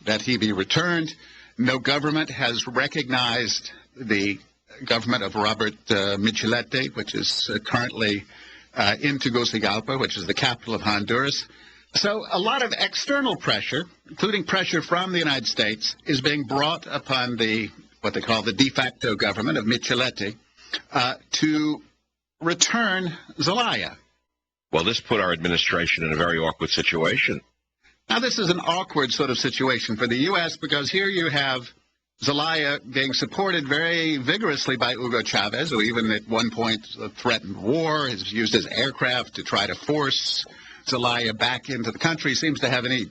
that he be returned. No government has recognized the government of Robert Micheletti, which is currently in Tegucigalpa, which is the capital of Honduras. So a lot of external pressure, including pressure from the United States, is being brought upon what they call the de facto government of Micheletti to return Zelaya. Well, this put our administration in a very awkward situation. Now, this is an awkward sort of situation for the U.S. because here you have Zelaya being supported very vigorously by Hugo Chavez, who even at one point threatened war, has used his aircraft to try to force Zelaya back into the country, seems to have any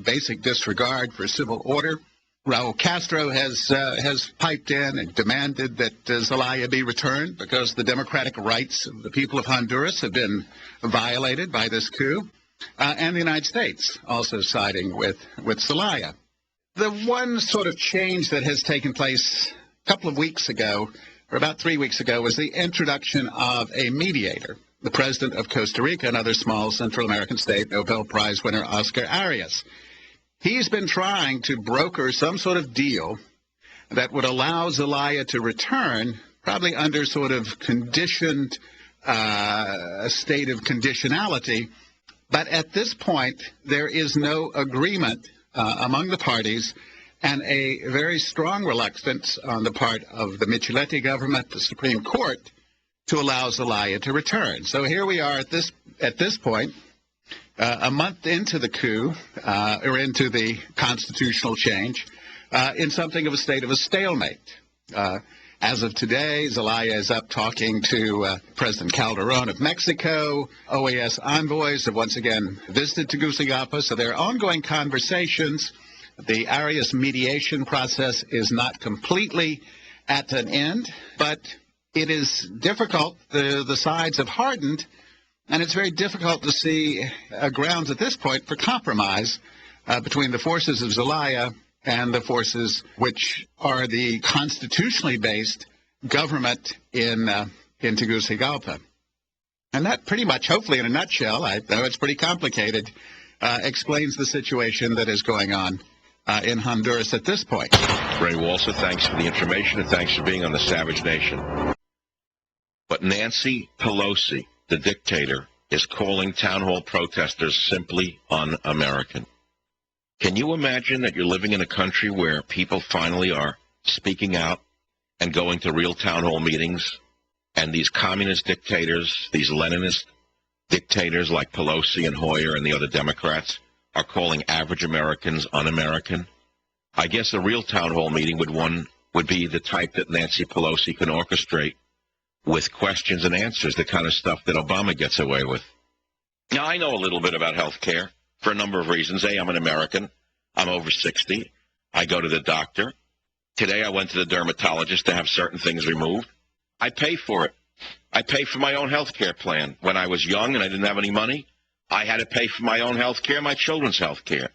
basic disregard for civil order. Raul Castro has piped in and demanded that Zelaya be returned because the democratic rights of the people of Honduras have been violated by this coup. And the United States also siding with Zelaya. The one sort of change that has taken place a couple of weeks ago, or about 3 weeks ago, was the introduction of a mediator, the president of Costa Rica, another small Central American state, Nobel Prize winner Oscar Arias. He's been trying to broker some sort of deal that would allow Zelaya to return, probably under sort of conditioned, a state of conditionality. But at this point, there is no agreement among the parties and a very strong reluctance on the part of the Micheletti government, the Supreme Court, to allow Zelaya to return. So here we are at this point, a month into the coup, or into the constitutional change, in something of a state of a stalemate. As of today, Zelaya is up talking to President Calderon of Mexico. OAS envoys have once again visited Tegucigalpa, so there are ongoing conversations. The Arias mediation process is not completely at an end, but it is difficult. The sides have hardened, and it's very difficult to see grounds at this point for compromise between the forces of Zelaya and the forces which are the constitutionally based government in Tegucigalpa. And that pretty much, hopefully in a nutshell, I know it's pretty complicated, explains the situation that is going on in Honduras at this point. Ray Walser, thanks for the information and thanks for being on the Savage Nation. But Nancy Pelosi, the dictator, is calling town hall protesters simply un-American. Can you imagine that you're living in a country where people finally are speaking out and going to real town hall meetings, and these communist dictators, these Leninist dictators like Pelosi and Hoyer and the other Democrats are calling average Americans un-American? I guess a real town hall meeting would be the type that Nancy Pelosi can orchestrate with questions and answers, the kind of stuff that Obama gets away with. Now, I know a little bit about health care for a number of reasons. A, I'm an American. I'm over 60. I go to the doctor. Today I went to the dermatologist to have certain things removed. I pay for it. I pay for my own health care plan. When I was young and I didn't have any money, I had to pay for my own health care, my children's health care.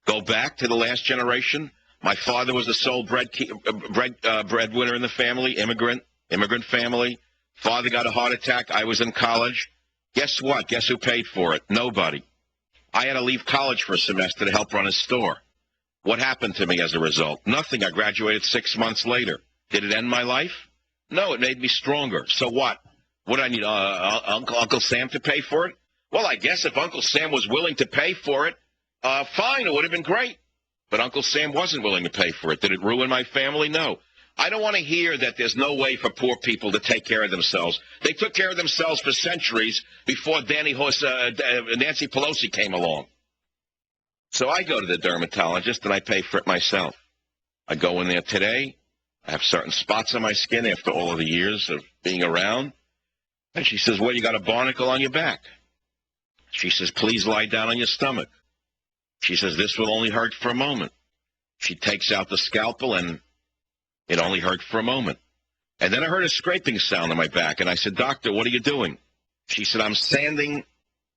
Go back to the last generation. My father was the sole breadwinner in the family, immigrant family. Father got a heart attack. I was in college. Guess what? Guess who paid for it? Nobody. I had to leave college for a semester to help run a store. What happened to me as a result? Nothing. I graduated 6 months later. Did it end my life? No, it made me stronger. So what? What do I need, Uncle Sam to pay for it? Well, I guess if Uncle Sam was willing to pay for it, fine, it would have been great. But Uncle Sam wasn't willing to pay for it. Did it ruin my family? No. I don't want to hear that there's no way for poor people to take care of themselves. They took care of themselves for centuries before Nancy Pelosi came along. So I go to the dermatologist and I pay for it myself. I go in there today. I have certain spots on my skin after all of the years of being around. And she says, well, you got a barnacle on your back. She says, please lie down on your stomach. She says, this will only hurt for a moment. She takes out the scalpel and it only hurt for a moment. And then I heard a scraping sound on my back, and I said, doctor, what are you doing? She said, I'm sanding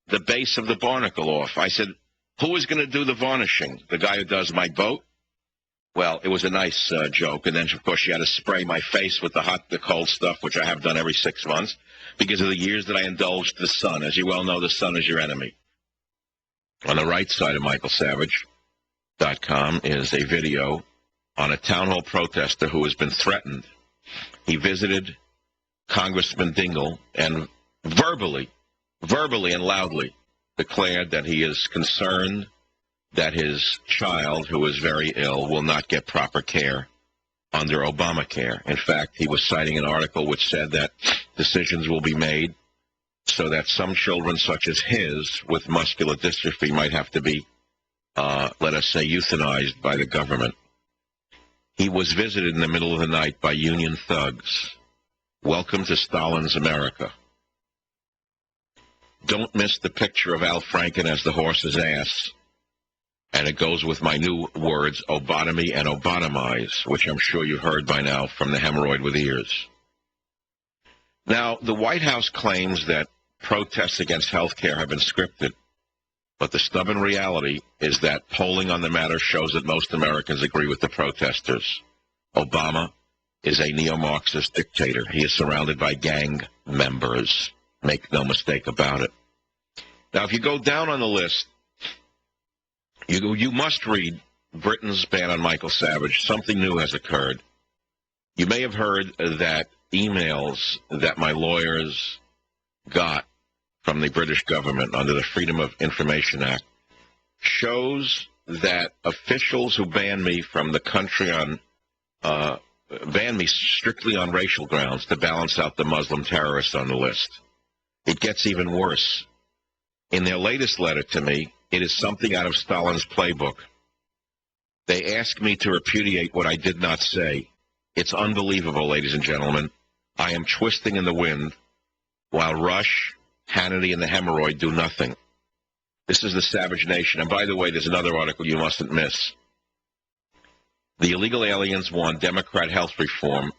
the base of the barnacle off. I said, who is going to do the varnishing? The guy who does my boat? Well, it was a nice joke, and then, of course, she had to spray my face with the cold stuff, which I have done every 6 months, because of the years that I indulged the sun. As you well know, the sun is your enemy. On the right side of Michael Savage, savage.com is a video on a town hall protester who has been threatened. He visited Congressman Dingell and verbally and loudly declared that he is concerned that his child, who is very ill, will not get proper care under Obamacare. In fact, he was citing an article which said that decisions will be made so that some children, such as his, with muscular dystrophy, might have to be, let us say, euthanized by the government. He was visited in the middle of the night by Union thugs. Welcome to Stalin's America. Don't miss the picture of Al Franken as the horse's ass. And it goes with my new words, obotomy and obotomize, which I'm sure you've heard by now from the hemorrhoid with ears. Now, the White House claims that protests against health care have been scripted, but the stubborn reality is that polling on the matter shows that most Americans agree with the protesters. Obama is a neo-Marxist dictator. He is surrounded by gang members. Make no mistake about it. Now, if you go down on the list, you must read Britain's ban on Michael Savage. Something new has occurred. You may have heard that emails that my lawyers got from the British government under the Freedom of Information Act shows that officials who banned me from the country banned me strictly on racial grounds to balance out the Muslim terrorists on the list. It gets even worse. In their latest letter to me, it is something out of Stalin's playbook. They ask me to repudiate what I did not say. It's unbelievable, ladies and gentlemen. I am twisting in the wind while Rush, Hannity, and the hemorrhoid do nothing. This is the Savage Nation. And by the way, there's another article you mustn't miss. The illegal aliens want Democrat health reform,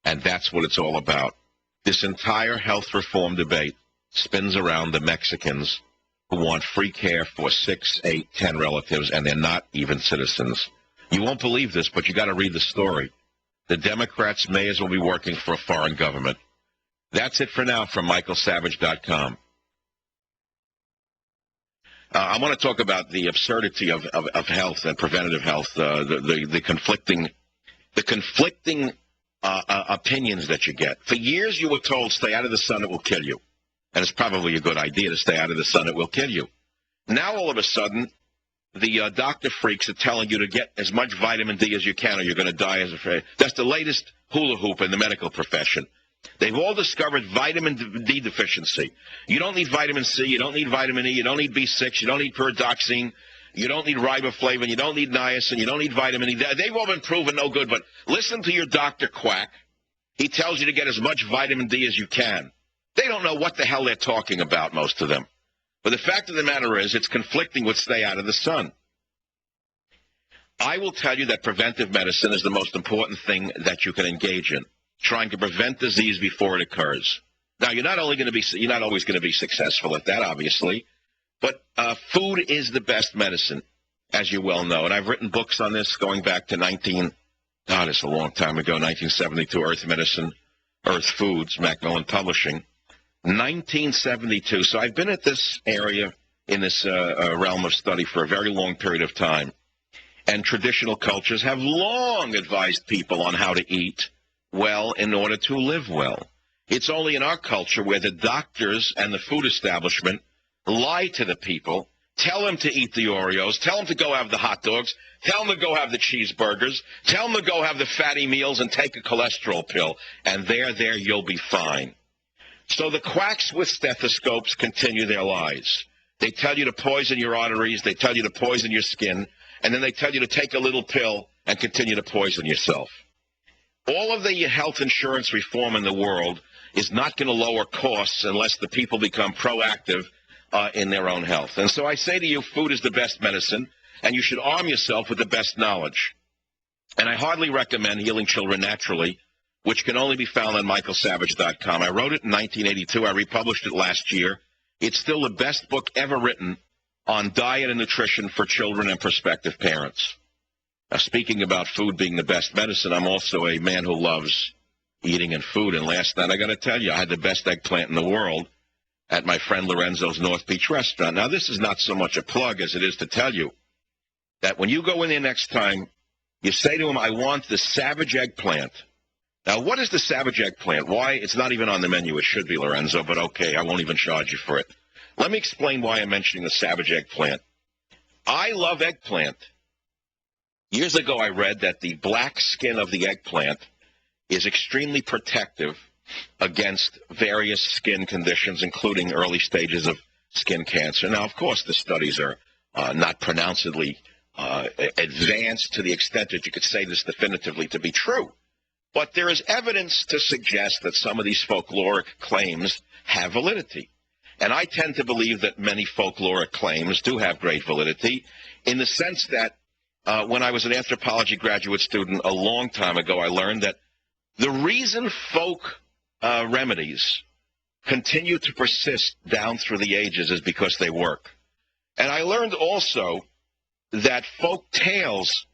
and that's what it's all about. This entire health reform debate spins around the Mexicans who want free care for 6, 8, 10 relatives, and they're not even citizens. You won't believe this, but you got to read the story. The Democrats may as well be working for a foreign government. That's it for now from michaelsavage.com. I want to talk about the absurdity of health and preventative health, the conflicting opinions that you get. For years you were told, stay out of the sun, it will kill you. And it's probably a good idea to stay out of the sun, it will kill you. Now all of a sudden, the doctor freaks are telling you to get as much vitamin D as you can or you're going to die as a... That's the latest hula hoop in the medical profession. They've all discovered vitamin D deficiency. You don't need vitamin C, you don't need vitamin E, you don't need B6, you don't need pyridoxine, you don't need riboflavin, you don't need niacin, you don't need vitamin E. They've all been proven no good, but listen to your doctor quack. He tells you to get as much vitamin D as you can. They don't know what the hell they're talking about, most of them. But the fact of the matter is, it's conflicting with stay out of the sun. I will tell you that preventive medicine is the most important thing that you can engage in, trying to prevent disease before it occurs. Now, you're not always going to be successful at that, obviously, but food is the best medicine, as you well know. And I've written books on this going back to it's a long time ago, 1972, Earth Medicine, Earth Foods, Macmillan Publishing. 1972. So I've been at this area in this realm of study for a very long period of time. And traditional cultures have long advised people on how to eat well in order to live well. It's only in our culture where the doctors and the food establishment lie to the people, tell them to eat the Oreos, tell them to go have the hot dogs, tell them to go have the cheeseburgers, tell them to go have the fatty meals and take a cholesterol pill, and there you'll be fine. So the quacks with stethoscopes continue their lies. They tell you to poison your arteries, they tell you to poison your skin, and then they tell you to take a little pill and continue to poison yourself. All of the health insurance reform in the world is not going to lower costs unless the people become proactive in their own health. And so I say to you, food is the best medicine, and you should arm yourself with the best knowledge. And I hardly recommend Healing Children Naturally, which can only be found on michaelsavage.com. I wrote it in 1982. I republished it last year. It's still the best book ever written on diet and nutrition for children and prospective parents. Now, speaking about food being the best medicine, I'm also a man who loves eating and food. And last night, I got to tell you, I had the best eggplant in the world at my friend Lorenzo's North Beach restaurant. Now, this is not so much a plug as it is to tell you that when you go in there next time, you say to them, I want the Savage eggplant. Now, what is the Savage eggplant? Why? It's not even on the menu. It should be, Lorenzo, but okay, I won't even charge you for it. Let me explain why I'm mentioning the Savage eggplant. I love eggplant. Years ago, I read that the black skin of the eggplant is extremely protective against various skin conditions, including early stages of skin cancer. Now, of course, the studies are not pronouncedly advanced to the extent that you could say this definitively to be true. But there is evidence to suggest that some of these folkloric claims have validity. And I tend to believe that many folkloric claims do have great validity in the sense that when I was an anthropology graduate student a long time ago, I learned that the reason folk remedies continue to persist down through the ages is because they work. And I learned also that folk tales